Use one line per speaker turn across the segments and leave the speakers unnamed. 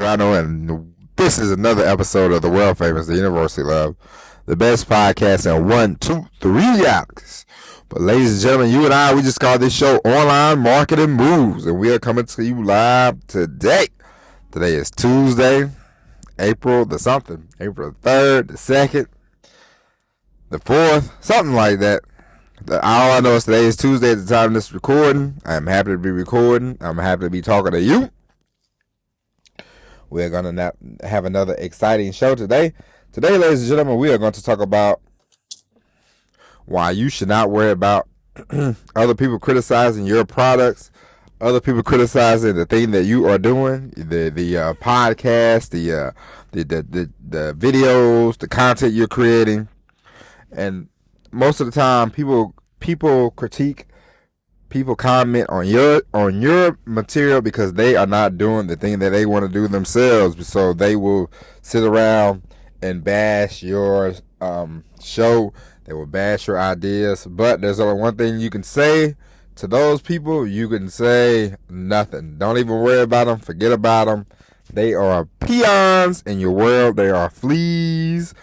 Rhino, and this is another episode of the world famous, the University Love, the best podcast in 1, 2, 3 hours. But ladies and gentlemen, you and I, we just call this show Online Marketing Moves, and we are coming to you live today. Today is Tuesday, April the 3rd, the 2nd, the 4th, something like that. All I know is today is Tuesday at the time of this recording. I'm happy to be recording. I'm happy to be talking to you. We're going to have another exciting show today. Today, ladies and gentlemen, we are going to talk about why you should not worry about other people criticizing your products, other people criticizing the thing that you are doing, the podcast, the videos, the content you're creating. And most of the time, people critique, people comment on your material because they are not doing the thing that they want to do themselves. So they will sit around and bash your show. They will bash your ideas. But there's only one thing you can say to those people. You can say nothing. Don't even worry about them. Forget about them. They are peons in your world. They are fleas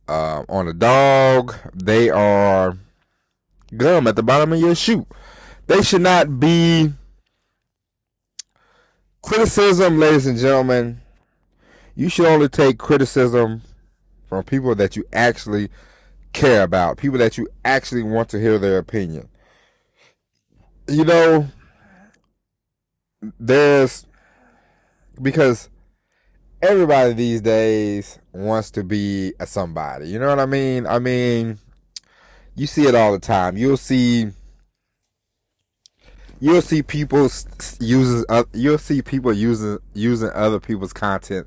on a dog. They are gum at the bottom of your shoe. They should not be criticism, ladies and gentlemen. You should only take criticism from people that you actually care about, people that you actually want to hear their opinion. You know, because everybody these days wants to be a somebody. You know what I mean? I mean, you see it all the time. You'll see people using other people's content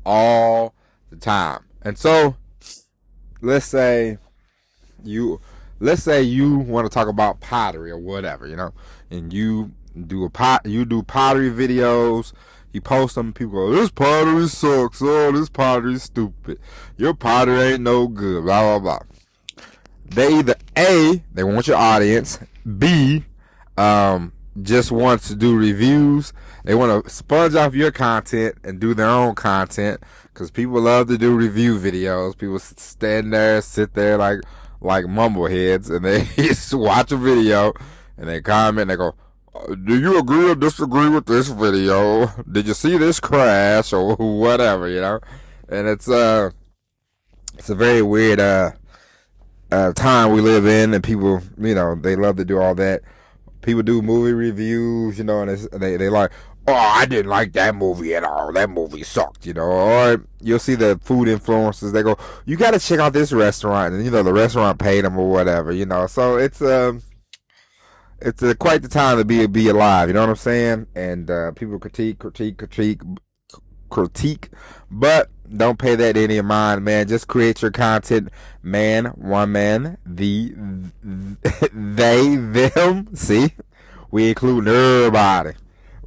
all the time. And so, let's say you want to talk about pottery or whatever, you know, and you do pottery videos. You post them, people go, this pottery sucks. Oh, this pottery is stupid. Your pottery ain't no good. Blah, blah, blah. They either A, they want your audience. B, just want to do reviews. They want to sponge off your content and do their own content. Because people love to do review videos. People sit there like mumbleheads. And they just watch a video. And they comment and they go, do you agree or disagree with this video? Did you see this crash or whatever, you know? And it's a very weird time we live in, and people, you know, they love to do all that. People do movie reviews, you know, and they like, oh, I didn't like that movie at all. That movie sucked, you know. Or you'll see the food influencers. They go, you got to check out this restaurant, and you know the restaurant paid them or whatever, you know. So it's quite the time to be alive. You know what I'm saying? And people critique, but don't pay that any mind, man. Just create your content, man, one man, they, them. See, we include everybody.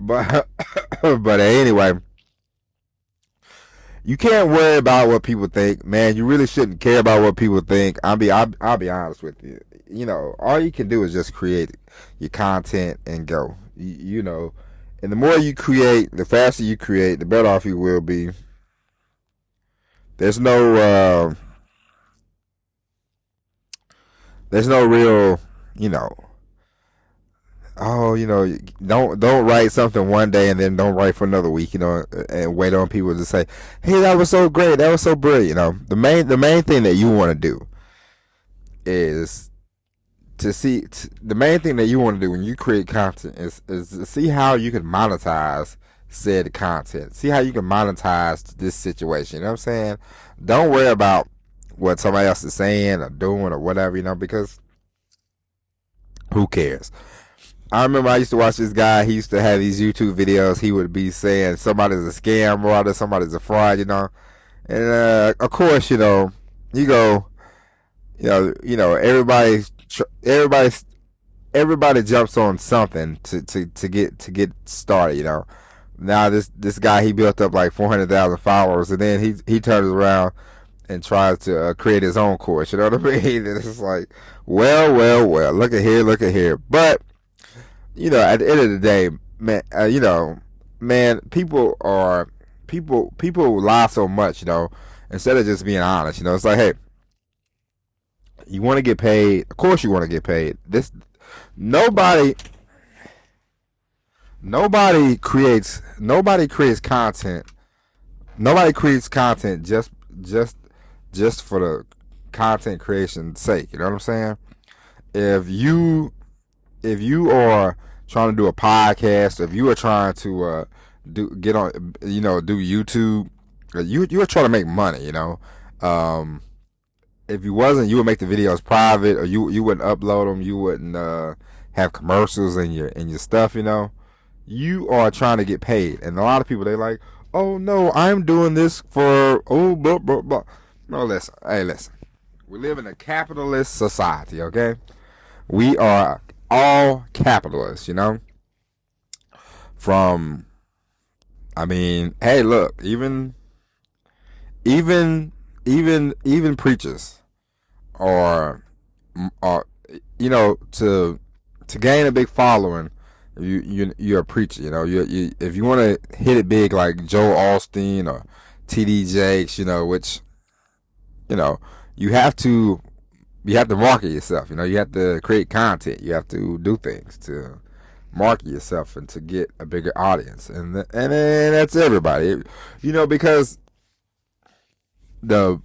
But anyway, you can't worry about what people think, man. You really shouldn't care about what people think. I'll be honest with you. You know, all you can do is just create your content and go. You know, and the more you create, the faster you create, the better off you will be. There's no real, you know, oh, you know, don't write something one day and then don't write for another week, you know, and wait on people to say, hey, that was so great, that was so brilliant. You know, the main thing that you want to do is the main thing that you want to do when you create content is to see how you can monetize said content. See how you can monetize this situation. You know what I'm saying? Don't worry about what somebody else is saying or doing or whatever, you know, because who cares? I remember I used to watch this guy. He used to have these YouTube videos. He would be saying somebody's a scam or somebody's a fraud, you know. And of course, you know, you go, you know, everybody jumps on something to get started, you know. Now this guy, he built up like 400,000 followers, and then he turns around and tries to create his own course. You know what I mean? And it's like, well, look at here. But you know, at the end of the day, man, you know, man, people are people lie so much, instead of just being honest. It's like, hey, you want to get paid. Of course, you want to get paid. This nobody creates content. Nobody creates content just for the content creation's sake. You know what I'm saying? If you are trying to do a podcast, if you are trying to do YouTube, you are trying to make money. If you wasn't, you would make the videos private, or you wouldn't upload them. You wouldn't have commercials in your stuff. You are trying to get paid, and a lot of people, they like, oh no, I'm doing this for blah blah blah. No, listen, we live in a capitalist society, okay? We are all capitalists, From, hey, look, even preachers are to gain a big following. You're a preacher, You if you want to hit it big like Joel Osteen or T.D. Jakes, which you have to market yourself. You have to create content. You have to do things to market yourself and to get a bigger audience. And that's everybody. Because the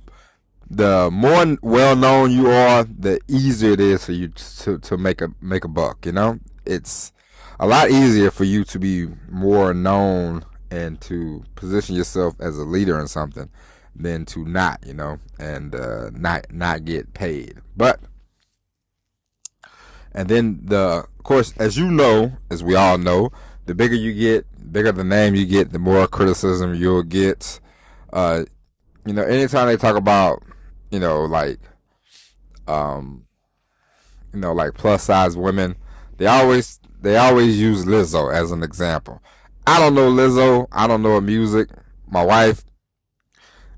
more well known you are, the easier it is for you to make a buck. It's a lot easier for you to be more known and to position yourself as a leader in something than to not, and not get paid. But and then of course, as we all know, the bigger you get, the bigger the name you get, the more criticism you'll get. Anytime they talk about, like plus size women, they always use Lizzo as an example. I don't know Lizzo. I don't know her music. My wife,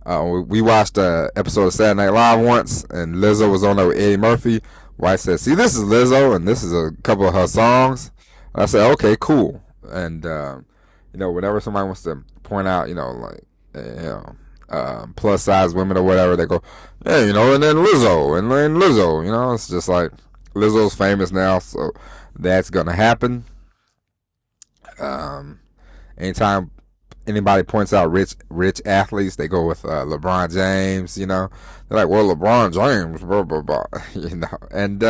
we watched an episode of Saturday Night Live once, and Lizzo was on there with Eddie Murphy. Wife said, "See, this is Lizzo, and this is a couple of her songs." I said, "Okay, cool." And whenever somebody wants to point out, plus size women or whatever, they go, "Hey, and then Lizzo, it's just like Lizzo's famous now, so that's gonna happen." Anytime anybody points out rich athletes, they go with LeBron James. They're like, "Well, LeBron James, blah blah blah," And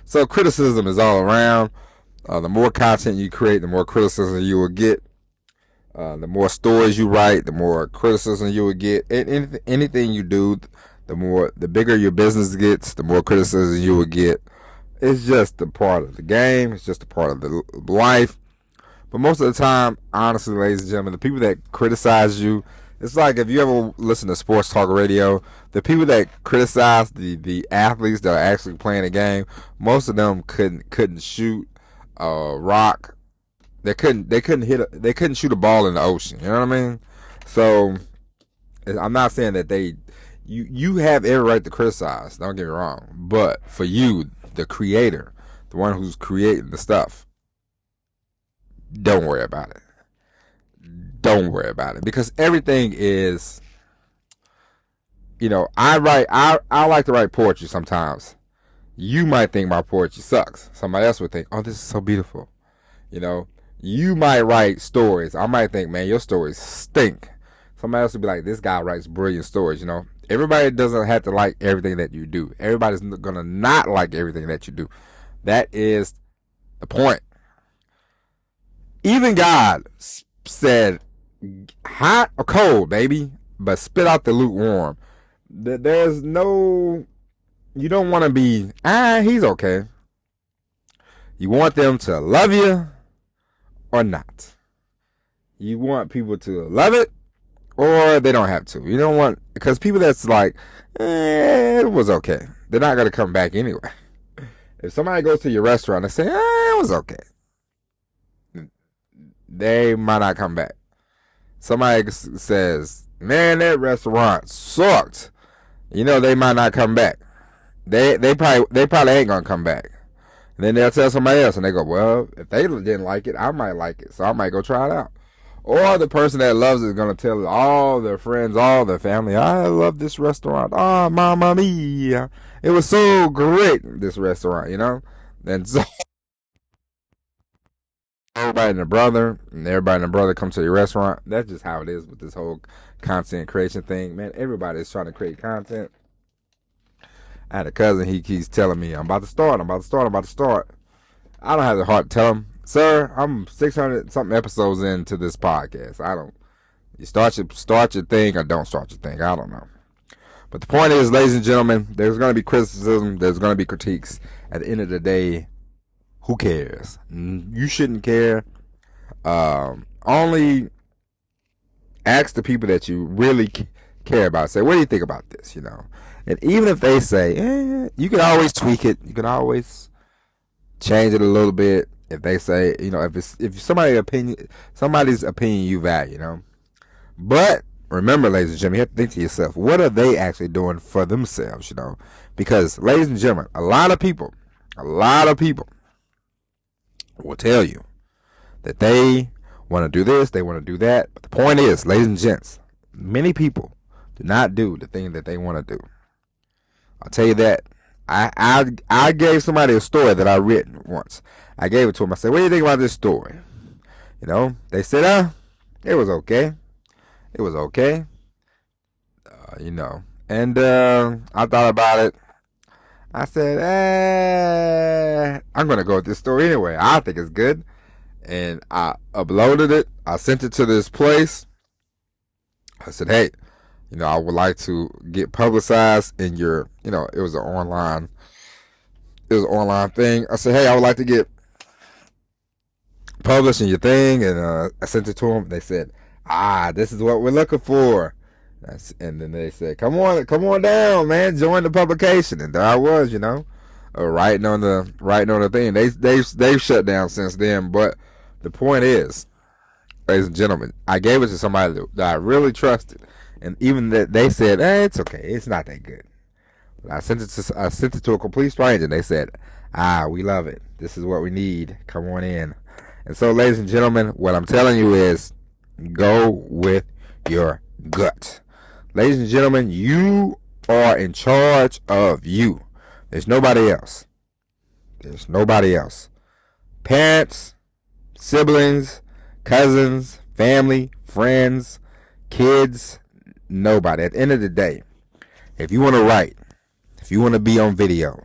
so criticism is all around. The more content you create, the more criticism you will get. The more stories you write, the more criticism you will get. Anything you do, the bigger your business gets, the more criticism you will get. It's just a part of the game. It's just a part of the life. But most of the time, honestly, ladies and gentlemen, the people that criticize you, it's like if you ever listen to sports talk radio, the people that criticize the athletes that are actually playing the game, most of them couldn't shoot a rock. They couldn't shoot a ball in the ocean. You know what I mean? So I'm not saying that you have every right to criticize. Don't get me wrong. But for you, the creator, the one who's creating the stuff, don't worry about it. Don't worry about it, because everything is, I like to write poetry sometimes. You might think my poetry sucks. Somebody else would think, "Oh, this is so beautiful." You might write stories. I might think, "Man, your stories stink." Somebody else would be like, "This guy writes brilliant stories." Everybody doesn't have to like everything that you do. Everybody's gonna not like everything that you do. That is the point. Even God said, "Hot or cold, baby, but spit out the lukewarm." There's no, you don't want to be, he's okay. You want them to love you or not. You want people to love it, or they don't have to. You don't want, because people that's like, it was okay, they're not going to come back anyway. If somebody goes to your restaurant and say, it was okay, they might not come back. Somebody says, "Man, that restaurant sucked," they might not come back. They probably ain't gonna come back. And then they'll tell somebody else, and they go, "Well, if they didn't like it, I might like it, so I might go try it out." Or the person that loves it is going to tell all their friends, all their family, I love this restaurant. Oh, mamma mia. It was so great, this restaurant, you know? And so everybody and their brother come to the restaurant. That's just how it is with this whole content creation thing. Man, everybody is trying to create content. I had a cousin, he keeps telling me, I'm about to start. I don't have the heart to tell him, sir, I'm 600 something episodes into this podcast. You start your thing or don't start your thing. I don't know. But the point is, ladies and gentlemen, there's going to be criticism. There's going to be critiques. At the end of the day, who cares? You shouldn't care. Only ask the people that you really care about. Say, what do you think about this? You know, and even if they say, you can always tweak it. You can always change it a little bit. If they say, you know, if somebody's opinion you value, you know. But remember, ladies and gentlemen, you have to think to yourself, what are they actually doing for themselves, you know? Because, ladies and gentlemen, a lot of people will tell you that they want to do this, they want to do that. But the point is, ladies and gents, many people do not do the thing that they want to do. I'll tell you that. I gave somebody a story that I written once. I gave it to them. I said, what do you think about this story? You know, they said, it was okay. It was okay. You know, and I thought about it. I said, I'm going to go with this story anyway. I think it's good. And I uploaded it. I sent it to this place. I said, hey, you know, I would like to get publicized in your, you know, it was an online thing. I said, hey, I would like to get published in your thing. And I sent it to them. They said, this is what we're looking for. And then they said, come on down, man, join the publication. And there I was, you know, writing on the thing. They've shut down since then. But the point is, ladies and gentlemen, I gave it to somebody that I really trusted. And even that they said, it's okay, it's not that good. But I sent it to a complete stranger, and they said, we love it. This is what we need. Come on in. And so, ladies and gentlemen, what I'm telling you is, go with your gut. Ladies and gentlemen, you are in charge of you. There's nobody else. There's nobody else. Parents, siblings, cousins, family, friends, kids, nobody. At the end of the day, if you want to write, if you want to be on video,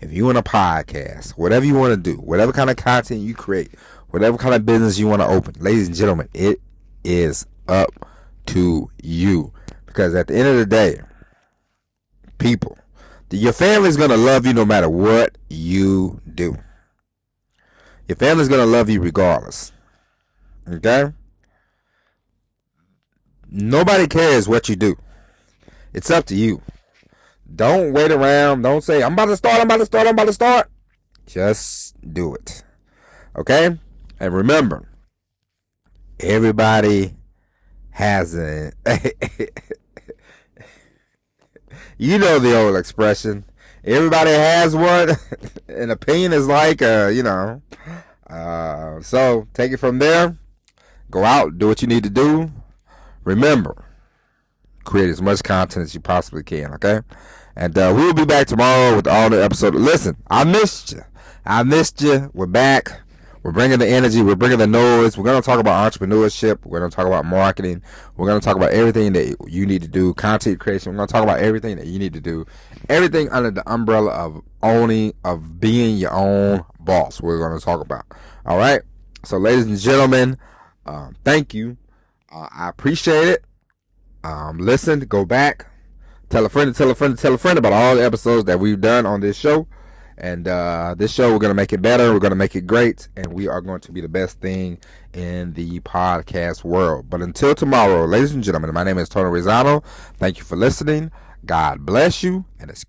if you want a podcast, whatever you want to do, whatever kind of content you create, whatever kind of business you want to open, ladies and gentlemen, it is up to you. Because at the end of the day, people, your family's going to love you no matter what you do. Your family's going to love you regardless. Okay? Nobody cares what you do. It's up to you. Don't wait around. Don't say, I'm about to start. Just do it. Okay? And remember, everybody has you know the old expression. Everybody has one. An opinion is like, you know. So take it from there. Go out, do what you need to do. Remember, create as much content as you possibly can, okay? And we'll be back tomorrow with all the episodes. Listen, I missed you. We're back. We're bringing the energy. We're bringing the noise. We're going to talk about entrepreneurship. We're going to talk about marketing. We're going to talk about everything that you need to do, content creation. We're going to talk about everything that you need to do, everything under the umbrella of being your own boss. We're going to talk about. All right. So, ladies and gentlemen, thank you. I appreciate it. Listen, go back, tell a friend about all the episodes that we've done on this show. And this show, we're going to make it better. We're going to make it great. And we are going to be the best thing in the podcast world. But until tomorrow, ladies and gentlemen, my name is Tony Rizano. Thank you for listening. God bless you. And it's